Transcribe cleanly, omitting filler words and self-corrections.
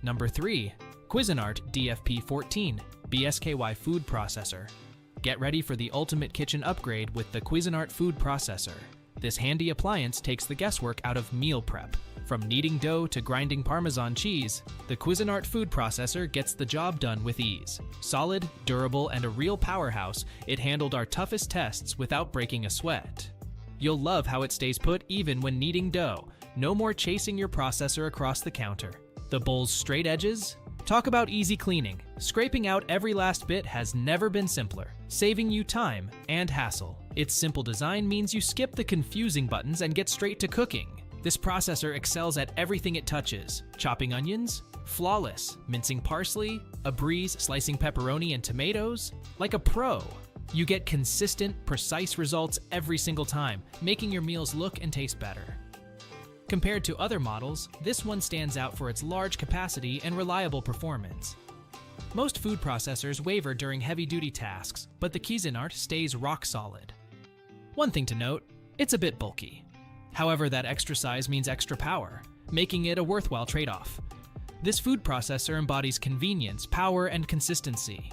Number 3. Cuisinart DFP-14BCNY Food Processor. Get ready for the ultimate kitchen upgrade with the Cuisinart Food Processor. This handy appliance takes the guesswork out of meal prep. From kneading dough to grinding Parmesan cheese, the Cuisinart Food Processor gets the job done with ease. Solid, durable, and a real powerhouse, it handled our toughest tests without breaking a sweat. You'll love how it stays put even when kneading dough. No more chasing your processor across the counter. The bowl's straight edges? Talk about easy cleaning. Scraping out every last bit has never been simpler, saving you time and hassle. Its simple design means you skip the confusing buttons and get straight to cooking. This processor excels at everything it touches. Chopping onions? Flawless. Mincing parsley? A breeze slicing pepperoni and tomatoes? Like a pro. You get consistent, precise results every single time, making your meals look and taste better. Compared to other models, this one stands out for its large capacity and reliable performance. Most food processors waver during heavy-duty tasks, but the Cuisinart stays rock solid. One thing to note, it's a bit bulky. However, that extra size means extra power, making it a worthwhile trade-off. This food processor embodies convenience, power, and consistency.